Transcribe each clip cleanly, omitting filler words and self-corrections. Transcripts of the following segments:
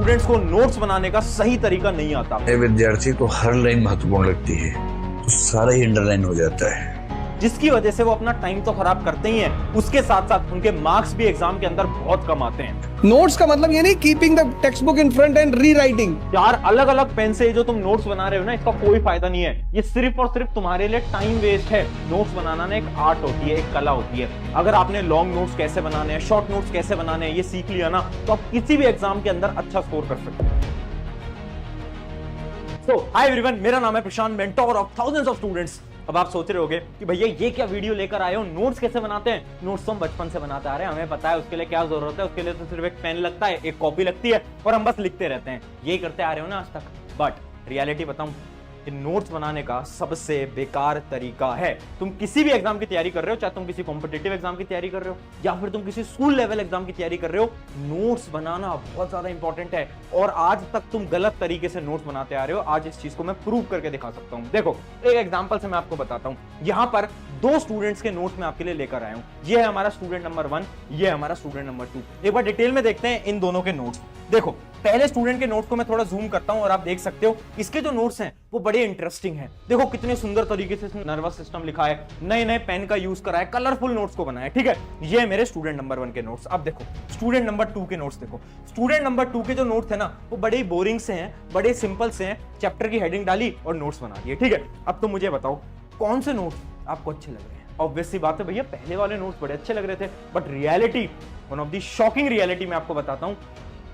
Students को notes बनाने का सही तरीका नहीं आता। विद्यार्थी को हर लाइन महत्वपूर्ण लगती है तो सारा ही अंडरलाइन हो जाता है, जिसकी वजह से वो अपना टाइम तो खराब करते ही हैं, उसके साथ साथ उनके मार्क्स भी एग्जाम के अंदर बहुत कम आते हैं। नोट्स का मतलब ये नहीं keeping the text book in front and re writing. यार अलग अलग पेन से जो तुम नोट्स बना रहे हो ना, इसका कोई फायदा नहीं है। ये सिर्फ और सिर्फ तुम्हारे लिए टाइम वेस्ट है। नोट्स बनाना ना एक आर्ट होती है, एक कला होती है। अगर आपने लॉन्ग नोट्स कैसे बनाने हैं, शॉर्ट नोट्स कैसे बनाने हैं, ये सीख लिया ना, तो आप किसी भी एग्जाम के अंदर अच्छा स्कोर कर सकते हैं। हाय एवरीवन, मेरा नाम है Prashant, mentor of thousands of students. अब आप सोच रहे होगे कि भैया ये क्या वीडियो लेकर आए हो, नोट्स कैसे बनाते हैं? नोट्स तो हम बचपन से बनाते आ रहे हैं, हमें पता है उसके लिए क्या जरूरत है। उसके लिए तो सिर्फ एक पेन लगता है, एक कॉपी लगती है और हम बस लिखते रहते हैं। यही करते आ रहे हो ना आज तक। बट रियलिटी बताऊं, नोट्स बनाने का सबसे बेकार तरीका है। तुम किसी भी एग्जाम की तैयारी कर रहे हो, चाहे तुम किसी कॉम्पिटिटिव एग्जाम की तैयारी कर रहे हो या फिर तुम किसी स्कूल लेवल एग्जाम की तैयारी कर रहे हो, नोट्स बनाना बहुत ज्यादा इंपॉर्टेंट है। और आज तक तुम गलत तरीके से नोट्स बनाते आ रहे हो। आज इस चीज को मैं प्रूव करके दिखा सकता हूं। देखो, एक एग्जांपल से मैं आपको बताता हूं। यहां पर दो स्टूडेंट्स के नोट्स मैं आपके लिए लेकर आया हूं। ये है हमारा स्टूडेंट नंबर 1, ये है हमारा स्टूडेंट नंबर 2। एक बार डिटेल में देखते हैं इन दोनों के नोट्स। देखो, पहले स्टूडेंट के नोट्स को मैं थोड़ा जूम करता हूं और आप देख सकते हो इसके जो नोट्स हैं वो बड़े इंटरेस्टिंग हैं। देखो कितने सुंदर तरीके से नर्वस सिस्टम लिखा है, नए नए पेन का यूज करा है, कलरफुल नोट्स को बनाया है। ठीक है, ये है मेरे स्टूडेंट नंबर 1 के नोट्स। अब देखो स्टूडेंट नंबर 2 के नोट्स। देखो स्टूडेंट नंबर 2 के जो नोट्स है ना, वो बड़े ही बोरिंग से हैं, बड़े सिंपल से हैं। चैप्टर की हेडिंग डाली और नोट्स बना दिए। ठीक है, अब तो मुझे बताओ कौन से नोट्स आपको अच्छे लग रहे हैं? ऑब्वियस सी बात है भैया, पहले वाले नोट्स बड़े अच्छे लग रहे थे। But reality, one of the shocking reality मैं आपको बताता हूं,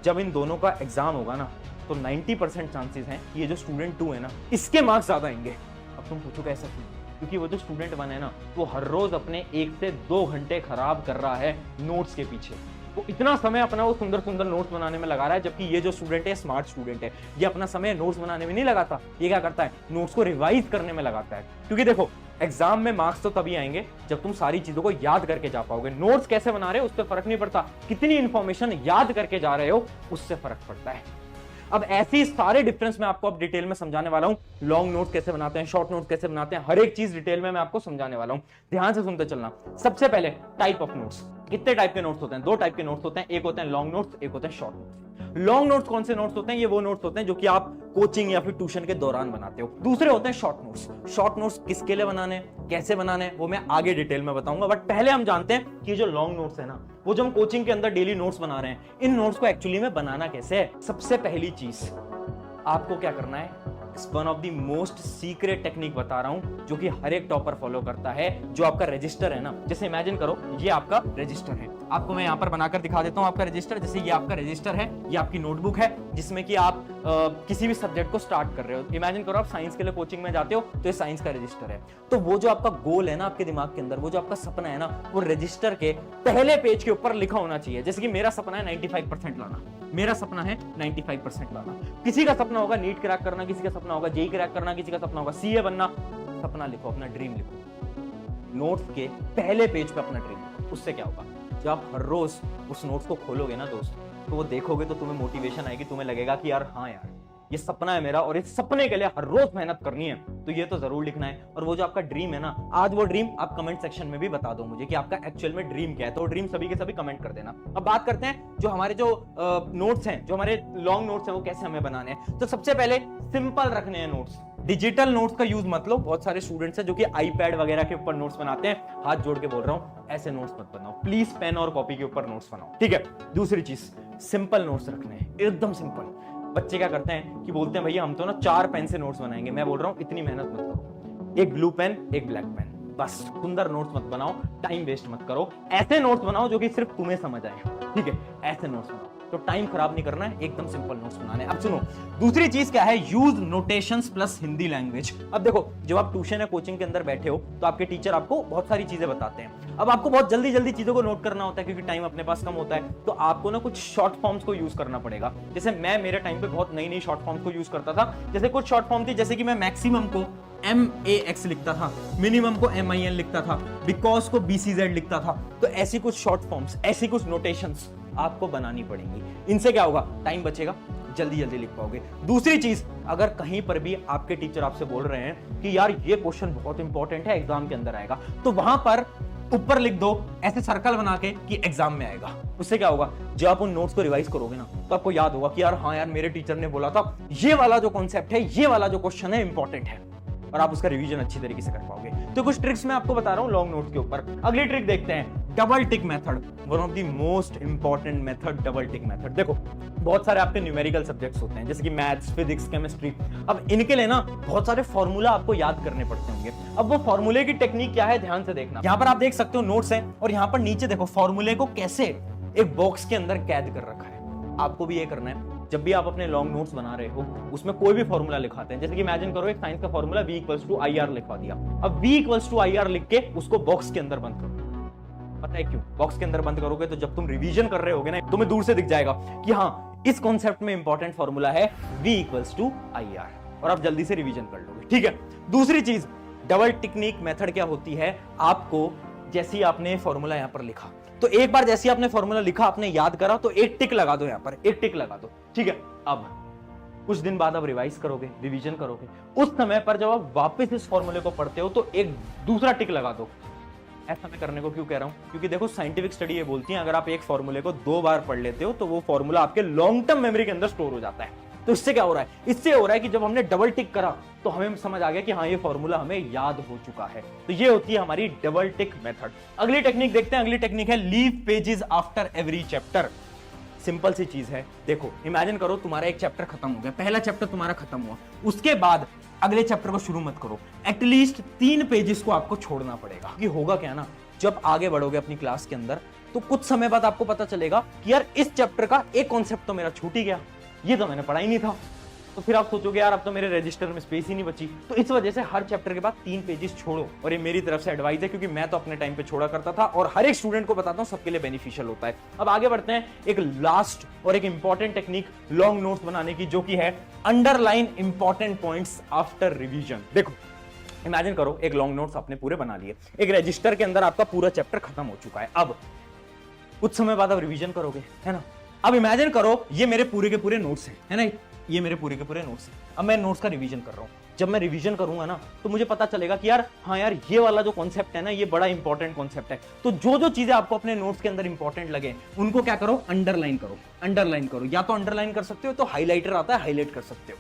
जब इन दोनों का एग्जाम होगा ना, तो 90% चांसेस हैं ये जो स्टूडेंट 2 है ना, इसके मार्क्स ज्यादा आएंगे। अब तुम पूछो कैसा क्यों? क्योंकि वो जो स्टूडेंट 1 है ना, वो हर रोज अपने 1 से 2 घंटे खराब कर रहा है नोट्स के पीछे। वो इतना समय अपना वो सुंदर सुंदर नोट्स बनाने में लगा रहा है, जबकि ये जो स्टूडेंट है स्मार्ट स्टूडेंट है। ये अपना समय नोट्स बनाने में नहीं लगाता, ये क्या करता है, नोट्स को रिवाइज करने में लगाता है। क्योंकि देखो, एग्जाम में मार्क्स तो तभी आएंगे जब तुम सारी चीजों को याद करके जा पाओगे। नोट्स कैसे बना रहे हो उससे फर्क नहीं पड़ता, कितनी इंफॉर्मेशन याद करके जा रहे हो उससे फर्क पड़ता है। अब ऐसी सारे डिफरेंस मैं आपको अब डिटेल में समझाने वाला हूं। लॉन्ग नोट्स कैसे बनाते हैं, शॉर्ट नोट्स कैसे बनाते हैं, हर एक चीज डिटेल में मैं आपको समझाने वाला हूं। ध्यान से सुनते चलना। सबसे पहले टाइप ऑफ नोट्स। कितने टाइप के नोट्स होते हैं? 2 टाइप के नोट्स होते हैं। एक होते हैं लॉन्ग नोट्स, एक होते हैं शॉर्ट नोट्स। लॉन्ग नोट्स कौन से नोट्स होते हैं? ये वो नोट्स होते हैं जो कि आप कोचिंग या फिर ट्यूशन के दौरान बनाते हो। दूसरे होते हैं शॉर्ट नोट्स। शॉर्ट नोट्स किसके लिए बनाने हैं, कैसे बनाने हैं, वो मैं आगे डिटेल में बताऊंगा। बट पहले हम जानते हैं कि जो लॉन्ग नोट्स है ना, वो जो हम कोचिंग के अंदर डेली नोट्स बना रहे हैं, इन नोट्स को एक्चुअली में बनाना कैसे है। सबसे पहली चीज आपको क्या करना है, one of the most secret technique बता रहा हूं, जो कि हर एक टॉपर फॉलो करता है। जो आपका रजिस्टर है ना, जैसे इमेजिन करो ये आपका रजिस्टर है। आपको मैं यहां पर बनाकर दिखा देता हूं आपका रजिस्टर। जैसे ये आपका रजिस्टर है, ये आपकी नोटबुक है जिसमें कि आप किसी भी सब्जेक्ट को स्टार्ट कर रहे हो। इमेजिन करो आप साइंस के लिए कोचिंग में जाते हो, तो ये साइंस का रजिस्टर है। तो वो जो आपका गोल है ना आपके दिमाग के अंदर, वो जो आपका सपना है ना, वो रजिस्टर के पहले पेज के ऊपर लिखा होना चाहिए। जैसे कि मेरा सपना है 95% लाना, मेरा सपना है 95% लाना। किसी का सपना होगा नीट क्रैक करना, किसी का सपना होगा जेईई क्रैक करना, किसी का सपना होगा सीए बनना। सपना लिखो, अपना ड्रीम लिखो, नोट्स के पहले पेज पे अपना ड्रीम लिखो। उससे क्या होगा, जब आप हर रोज उस नोट्स को खोलोगे ना दोस्त, तो वो देखोगे तो तुम्हें मोटिवेशन आएगी, तुम्हें लगेगा कि यार हाँ यार ये सपना है मेरा और इस सपने के लिए हर रोज मेहनत करनी है, तो ये तो जरूर लिखना है। और वो जो आपका ड्रीम है ना, आज वो ड्रीम आप कमेंट सेक्शन में भी बता दो मुझे कि आपका एक्चुअल में ड्रीम क्या है। तो ड्रीम सभी के सभी कमेंट कर देना। अब बात करते हैं जो हमारे जो नोट्स हैं, जो हमारे लॉन्ग नोट्स हैं, वो कैसे हमें बनाने हैं। तो सबसे पहले सिंपल रखने हैं नोट्स। डिजिटल नोट्स का यूज मत लो। बहुत सारे स्टूडेंट्स हैं जो कि आईपैड वगैरह के ऊपर नोट्स बनाते हैं। हाथ जोड़ के बोल रहा हूं, ऐसे नोट्स मत बनाओ प्लीज। पेन और कॉपी के ऊपर नोट्स बनाओ, ठीक है। दूसरी चीज, सिंपल नोट्स रखने हैं, एकदम सिंपल। बच्चे क्या करते हैं कि बोलते हैं भैया हम तो ना 4 पेन से नोट्स बनाएंगे। मैं बोल रहा हूं इतनी मेहनत मत करो, एक ब्लू पेन एक ब्लैक पेन, बस। सुंदर नोट्स मत बनाओ, टाइम वेस्ट मत करो। ऐसे नोट्स बनाओ जो कि सिर्फ तुम्हें समझ आए, ठीक है। ऐसे नोट्स बनाओ, तो टाइम खराब नहीं करना है, एकदम सिंपल नोट्स बनाने। अब सुनो, दूसरी चीज क्या है, use notations plus Hindi language. अब देखो, जब आप ट्यूशन या कोचिंग के अंदर बैठे हो, तो आपके टीचर आपको बहुत सारी चीजें बताते हैं। अब आपको बहुत जल्दी जल्दी चीजों को नोट करना होता है क्योंकि टाइम अपने पास कम होता है, तो आपको ना कुछ शॉर्ट फॉर्म्स को यूज करना पड़ेगा। जैसे मैं मेरे टाइम पे बहुत नई नई शॉर्ट फॉर्म्स को यूज करता था। जैसे कुछ शॉर्ट फॉर्म थी, जैसे कि मैं मैक्सिमम को MAX लिखता था, मिनिमम को MIN लिखता था, बिकॉज को BCZ लिखता था। तो ऐसी कुछ शॉर्ट फॉर्म्स, ऐसी कुछ नोटेशंस आपको बनानी पड़ेंगी। इनसे क्या होगा, टाइम बचेगा, जल्दी जल्दी लिख पाओगे। दूसरी चीज, अगर कहीं पर भी आपके टीचर आपसे बोल रहे हैं कि यार ये क्वेश्चन बहुत इंपॉर्टेंट है, एग्जाम के अंदर आएगा, तो वहां पर ऊपर लिख दो ऐसे सर्कल बना के कि एग्जाम में आएगा। उससे क्या होगा, जब आप उन नोट्स को रिवाइज करोगे ना तो आपको याद होगा कि यार हाँ यार मेरे टीचर ने बोला था ये वाला जो कॉन्सेप्ट है, ये वाला जो क्वेश्चन है इंपॉर्टेंट है, और आप उसका रिवीजन अच्छी तरीके से कर पाओगे। तो कुछ ट्रिक्स मैं आपको बता रहा हूं लॉन्ग नोट्स के ऊपर। अगली ट्रिक देखते हैं, double tick method, one of the most important method, double tick method. देखो बहुत सारे आपके न्यूमेरिकल सब्जेक्ट्स होते हैं जैसे कि मैथ्स, फिजिक्स, केमिस्ट्री। अब इनके लिए ना बहुत सारे फॉर्मूला आपको याद करने पड़ते होंगे। अब वो फॉर्मूले की टेक्निक क्या है ध्यान से देखना। यहाँ पर आप देख सकते हो नोट्स हैं और यहाँ पर नीचे देखो फॉर्मूले को कैसे एक बॉक्स के अंदर कैद कर रखा है। आपको भी ये करना है, जब भी आप अपने लॉन्ग नोट्स बना रहे हो उसमें कोई भी फॉर्मूला लिखाते हैं, जैसे कि इमेजिन करो एक साइंस का फॉर्मूला V = IR लिखवा दिया। अब V = IR लिख के उसको बॉक्स के अंदर बंद करो। पता है क्यों? बॉक्स के अंदर बंद करोगे तो जब तुम रिवीजन कर रहे होगे ना तुम्हें दूर से दिख जाएगा कि हाँ इस कॉन्सेप्ट में इंपॉर्टेंट फॉर्मूला है V = IR, और आप जल्दी से रिवीजन कर लोगे। ठीक है, दूसरी चीज डबल टेक्निक मेथड क्या होती है, आपको जैसे ही आपने फॉर्मूला यहां पर लिखा तो एक बार जैसे आपने फॉर्मूला लिखा, आपने याद करा तो एक टिक लगा दो, यहां पर एक टिक लगा दो। ठीक है, अब कुछ दिन बाद आप रिवाइज करोगे, रिवीजन करोगे, उस समय पर जब आप वापस इस फॉर्मूले को पढ़ते हो तो एक दूसरा टिक लगा दो। ऐसा मैं करने को क्यों कह रहा हूं, क्योंकि देखो साइंटिफिक स्टडी ये बोलती है अगर आप एक फॉर्मूले को 2 बार पढ़ लेते हो तो वो फॉर्मूला आपके लॉन्ग टर्म मेमोरी के अंदर स्टोर हो जाता है। तो इससे क्या हो रहा है, इससे हो रहा है कि जब हमने डबल टिक करा तो हमें समझ आ गया कि हाँ ये फॉर्मूला हमें याद हो चुका है। तो ये होती है हमारी डबल टिक मेथड। अगली टेक्निक देखते हैं। अगली टेक्निक है leave pages after every chapter. Simple सी चीज है, देखो इमेजिन करो तुम्हारा एक चैप्टर खत्म हो गया, पहला चैप्टर तुम्हारा खत्म हुआ, उसके बाद अगले चैप्टर को शुरू मत करो, एटलीस्ट 3 पेजेस को आपको छोड़ना पड़ेगा। कि होगा क्या ना, जब आगे बढ़ोगे अपनी क्लास के अंदर तो कुछ समय बाद आपको पता चलेगा कि यार इस चैप्टर का एक कॉन्सेप्ट तो मेरा छूट ही गया, ये तो मैंने पढ़ा ही नहीं था। तो फिर आप सोचोगे यार अब तो मेरे रजिस्टर में स्पेस ही नहीं बची। तो इस वजह से हर चैप्टर के बाद 3 पेजेस छोड़ो, और ये मेरी तरफ से एडवाइस है क्योंकि मैं तो अपने टाइम पे छोड़ा करता था और हर एक स्टूडेंट को बताता हूं, सबके लिए बेनिफिशियल होता है। अब आगे बढ़ते हैं, एक लास्ट और एक इंपॉर्टेंट टेक्निक लॉन्ग नोट्स बनाने की, जो कि है underline important points after revision. देखो इमेजिन करो एक लॉन्ग नोट्स आपने पूरे बना लिए, एक रजिस्टर के अंदर आपका पूरा चैप्टर खत्म हो चुका है। अब कुछ समय बाद आप रिवीजन करोगे, है ना। अब इमेजिन करो ये मेरे पूरे के पूरे नोट्स हैं, है ना, ये मेरे पूरे के पूरे नोट्स हैं। अब मैं नोट्स का रिवीजन कर रहा हूं, जब मैं रिवीजन करूंगा ना तो मुझे पता चलेगा कि यार हाँ यार ये वाला जो कॉन्सेप्ट है ना ये बड़ा इंपॉर्टेंट कॉन्सेप्ट है। तो जो जो चीजें आपको अपने नोट्स के अंदर इंपॉर्टेंट लगे उनको क्या करो, अंडरलाइन करो। अंडरलाइन करो, या तो अंडरलाइन कर सकते हो तो हाईलाइटर आता है, हाईलाइट कर सकते हो।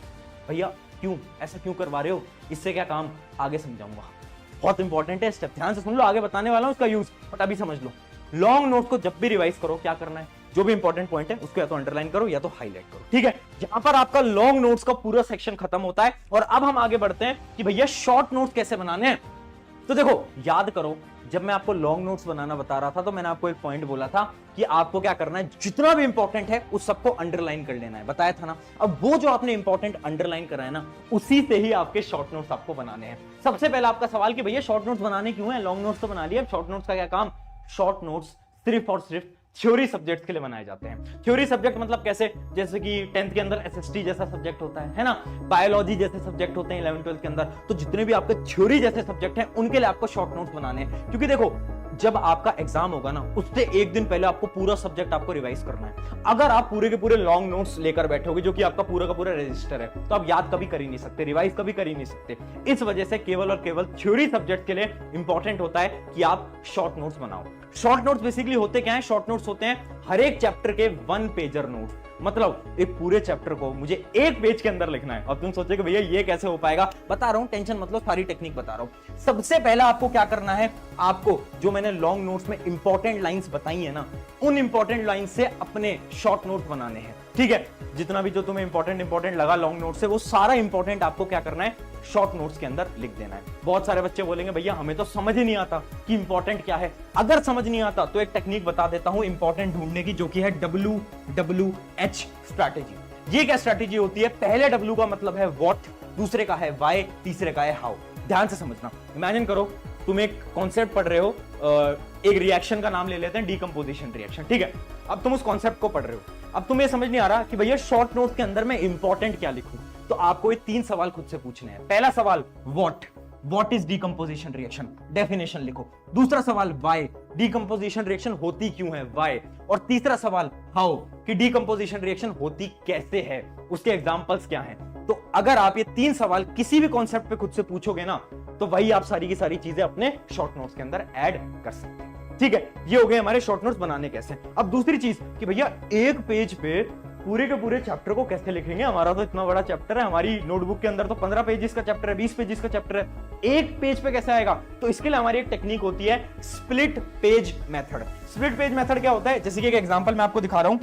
भैया क्यों ऐसा क्यों करवा रहे हो, इससे क्या काम, आगे समझाऊंगा। बहुत इंपॉर्टेंट है स्टेप, ध्यान से सुन लो, आगे बताने वाला हूं उसका यूज, बट अभी समझ लो। लॉन्ग नोट्स को जब भी रिवाइज करो क्या करना है, जो भी इंपॉर्टेंट पॉइंट है उसको या तो अंडरलाइन करो या तो हाईलाइट करो। ठीक है, यहां पर आपका लॉन्ग नोट्स का पूरा सेक्शन खत्म होता है। और अब हम आगे बढ़ते हैं कि भैया शॉर्ट नोट्स कैसे बनाने हैं। तो देखो याद करो, जब मैं आपको लॉन्ग नोट्स बनाना बता रहा था तो मैंने आपको एक पॉइंट बोला था कि आपको क्या करना है, जितना भी इंपॉर्टेंट है उस सबको अंडरलाइन कर लेना है, बताया था ना। अब वो जो आपने इंपॉर्टेंट अंडरलाइन करा है ना, उसी से ही आपके शॉर्ट नोट्स आपको बनाने हैं। सबसे पहला आपका सवाल कि भैया शॉर्ट नोट्स बनाने क्यों है, लॉन्ग नोट्स तो बना लिया, शॉर्ट नोट्स का क्या काम। शॉर्ट नोट्स सिर्फ और सिर्फ थ्योरी सब्जेक्ट के लिए बनाए जाते हैं। थ्योरी सब्जेक्ट मतलब कैसे, जैसे कि 10th के अंदर एसएसटी जैसा सब्जेक्ट होता है ना, बायोलॉजी जैसे सब्जेक्ट होते हैं 11th 12th के अंदर। तो जितने भी आपके थ्योरी जैसे सब्जेक्ट हैं उनके लिए आपको शॉर्ट नोट्स बनाने हैं। क्योंकि देखो जब आपका एग्जाम होगा ना उससे एक दिन पहले आपको पूरा सब्जेक्ट आपको रिवाइज करना है। अगर आप पूरे के पूरे लॉन्ग नोट्स लेकर बैठोगे जो कि आपका पूरा का पूरा रजिस्टर है, तो आप याद कभी कर ही नहीं सकते, रिवाइज कभी कर ही नहीं सकते। इस वजह से केवल और केवल थ्योरी सब्जेक्ट के लिए इंपॉर्टेंट होता है कि आप शॉर्ट नोट्स बनाओ। शॉर्ट नोट्स बेसिकली होते क्या है, शॉर्ट नोट्स होते हैं हर एक चैप्टर के 1 पेजर नोट्स। मतलब एक पूरे चैप्टर को मुझे 1 पेज के अंदर लिखना है। और तुम सोचोगे भैया ये कैसे हो पाएगा, बता रहा हूं, टेंशन मतलब सारी टेक्निक बता रहा हूं। सबसे पहला आपको क्या करना है, आपको जो मैंने लॉन्ग नोट्स में इंपॉर्टेंट लाइंस बताई है ना, उन इंपॉर्टेंट लाइंस से अपने शॉर्ट नोट बनाने हैं। ठीक है, जितना भी जो तुम्हें इंपॉर्टेंट लगा लॉन्ग नोट से, वो सारा इंपॉर्टेंट आपको क्या करना है, शॉर्ट नोट्स के अंदर लिख देना है। बहुत सारे बच्चे बोलेंगे भैया हमें तो समझ ही नहीं आता कि इंपॉर्टेंट क्या है। अगर समझ नहीं आता तो एक टेक्निक बता देता हूं इंपॉर्टेंट ढूंढने की, जो कि है WWH स्ट्रैटेजी। ये क्या स्ट्रैटेजी होती है, पहले W का मतलब है व्हाट, दूसरे का है व्हाई, तीसरे का है हाउ। ध्यान से समझना, इमेजिन करो तुम एक कॉन्सेप्ट पढ़ रहे हो, एक रिएक्शन का नाम ले लेते हैं डीकंपोजिशन रिएक्शन। ठीक है, अब तुम उस कॉन्सेप्ट को पढ़ रहे हो, अब तुम्हें समझ नहीं आ रहा कि भैया शॉर्ट नोट्स के अंदर मैं इंपॉर्टेंट क्या लिखूं। तो आपको ये 3 सवाल खुद से पूछने हैं। पहला सवाल what is decomposition reaction, definition लिखो। दूसरा सवाल व्हाई, डीकंपोजिशन रिएक्शन होती क्यों है, व्हाई। और तीसरा सवाल हाउ, कि डीकंपोजिशन रिएक्शन होती कैसे है, उसके एग्जांपल्स क्या हैं। तो अगर आप ये 3 सवाल किसी भी कॉन्सेप्ट पे खुद से पूछोगे ना, तो वही आप सारी की सारी चीजें अपने शॉर्ट नोट्स के अंदर ऐड कर सकते हैं। ठीक है, ये हो गए हमारे शॉर्ट नोट्स बनाने कैसे। अब दूसरी चीज कि भैया एक पेज पे पूरे के पूरे चैप्टर को कैसे लिखेंगे। हमारा तो इतना बड़ा चैप्टर है, हमारी नोटबुक के अंदर तो 15 पेजेस का चैप्टर है, 20 पेजेस का चैप्टर है, एक पेज पे कैसे आएगा। तो इसके लिए हमारी एक टेक्निक होती है split page method. Split page method क्या होता है, जैसे कि एक एग्जांपल मैं आपको दिखा रहा हूं।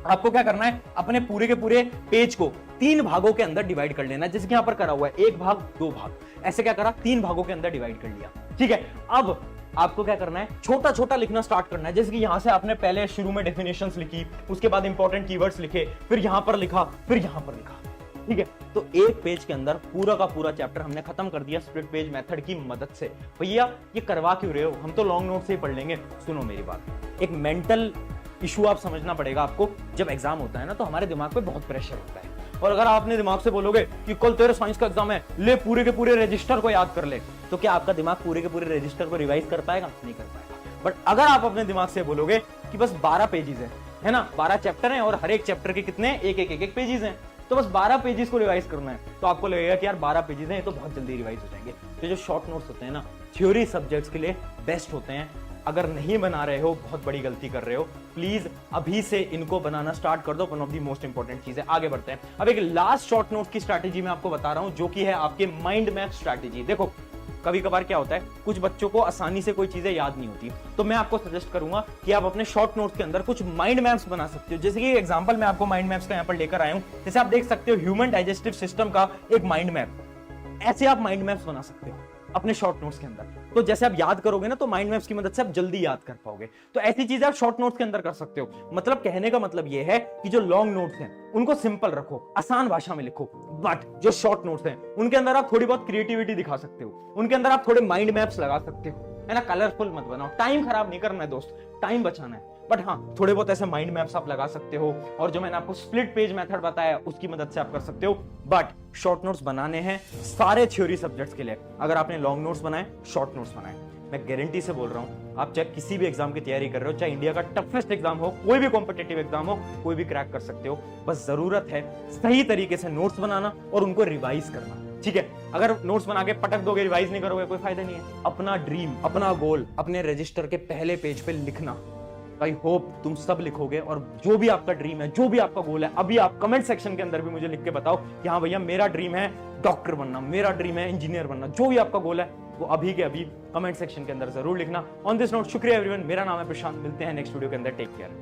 आपको क्या करना है, अपने पूरे के पूरे पेज को 3 भागों के अंदर डिवाइड कर लेना है। जैसे कि यहां पर करा हुआ है 1 भाग 2 भाग, ऐसे क्या करा 3 भागों के अंदर डिवाइड कर लिया। ठीक है, अब आपको क्या करना है, छोटा छोटा लिखना स्टार्ट करना है। जैसे कि यहां से आपने पहले शुरू में डेफिनेशंस लिखी, उसके बाद इंपॉर्टेंट कीवर्ड्स लिखे, फिर यहां पर लिखा, फिर यहां पर लिखा। ठीक है, तो एक पेज के अंदर पूरा का पूरा चैप्टर हमने खत्म कर दिया स्प्लिट पेज मेथड की मदद से। भैया ये करवा क्यों रहे हो, हम तो लॉन्ग नोट से ही पढ़ लेंगे। सुनो मेरी बात, एक मेंटल इशू आप समझना पड़ेगा आपको। जब एग्जाम होता है ना तो हमारे दिमाग पे बहुत प्रेशर होता है, और अगर आप अपने दिमाग से बोलोगे कि कल तेरे साइंस का एग्जाम है, ले पूरे के पूरे रजिस्टर को याद कर ले, तो क्या आपका दिमाग पूरे के पूरे रजिस्टर को रिवाइज कर पाएगा? नहीं कर पाएगा। बट अगर आप अपने दिमाग से बोलोगे कि बस 12 पेजेस है ना, 12 चैप्टर हैं और हर एक चैप्टर के कितने एक पेजेस हैं, तो बस 12 पेजेस को रिवाइज करना है, तो आपको लगेगा कि यार 12 पेजेस हैं, ये तो बहुत जल्दी रिवाइज हो जाएंगे। तो जो शॉर्ट नोट्स होते हैं ना, थ्योरी सब्जेक्ट्स के लिए बेस्ट होते हैं। अगर नहीं बना रहे हो, बहुत बड़ी गलती कर रहे हो। प्लीज अभी से इनको बनाना स्टार्ट कर दो। One of the most important चीज है। आगे बढ़ते हैं। अब एक लास्ट शॉर्ट नोट की स्ट्रैटेजी मैं आपको बता रहा हूं, जो कि है आपके माइंड मैप स्ट्रैटेजी। देखो कभी कभार क्या होता है, कुछ बच्चों को आसानी से कोई चीजें याद नहीं होती, तो मैं आपको सजेस्ट करूंगा कि आप अपने शॉर्ट नोट्स के अंदर कुछ माइंड मैप्स बना सकते हो। जैसे कि एग्जांपल मैं आपको माइंड मैप्स का यहां पर लेकर आया हूं। जैसे आप देख सकते हो ह्यूमन डाइजेस्टिव सिस्टम का एक माइंड मैप, ऐसे आप माइंड मैप्स बना सकते हो अपने शॉर्ट नोट्स के अंदर। तो जैसे आप याद करोगे ना, तो माइंड मैप्स की मदद से आप जल्दी याद कर पाओगे। तो ऐसी चीजें आप शॉर्ट नोट्स के अंदर कर सकते हो। मतलब कहने का मतलब यह है कि जो लॉन्ग नोट्स हैं उनको सिंपल रखो, आसान भाषा में लिखो, बट जो शॉर्ट नोट्स हैं उनके अंदर आप थोड़ी बहुत क्रिएटिविटी दिखा सकते हो, उनके अंदर आप थोड़े माइंड मैप्स लगा सकते हो, है ना। कलरफुल मत बनाओ, टाइम खराब नहीं करना है दोस्त, टाइम बचाना है। बट हाँ, थोड़े बहुत ऐसे माइंड मैप्स आप लगा सकते हो, और जो मैंने आपको स्प्लिट पेज मेथड बताया उसकी मदद से आप कर सकते हो। बट शॉर्ट नोट्स बनाने हैं सारे थ्योरी सब्जेक्ट्स के लिए। अगर आपने लॉन्ग नोट्स बनाए, शॉर्ट नोट्स बनाए, मैं गारंटी से बोल रहा हूं, आप चाहे किसी भी एग्जाम की तैयारी कर रहे हो, चाहे इंडिया का टफेस्ट एग्जाम हो, कोई भी कॉम्पिटिटिव एग्जाम हो, कोई भी क्रैक कर सकते हो। बस जरूरत है सही तरीके से नोट्स बनाना और उनको रिवाइज करना। ठीक है, अगर नोट्स बना के पटक दोगे, रिवाइज नहीं करोगे, कोई फायदा नहीं है। अपना ड्रीम, अपना गोल अपने रजिस्टर के पहले पेज पे लिखना। आई होप तुम सब लिखोगे, और जो भी आपका ड्रीम है, जो भी आपका गोल है, अभी आप कमेंट सेक्शन के अंदर भी मुझे लिख के बताओ कि हाँ भैया मेरा ड्रीम है डॉक्टर बनना, मेरा ड्रीम है इंजीनियर बनना। जो भी आपका गोल है वो अभी के अभी कमेंट सेक्शन के अंदर जरूर लिखना। ऑन दिस नोट, शुक्रिया एवरीवन। मेरा नाम है प्रशांत, मिलते हैं नेक्स्ट वीडियो के अंदर। Take care.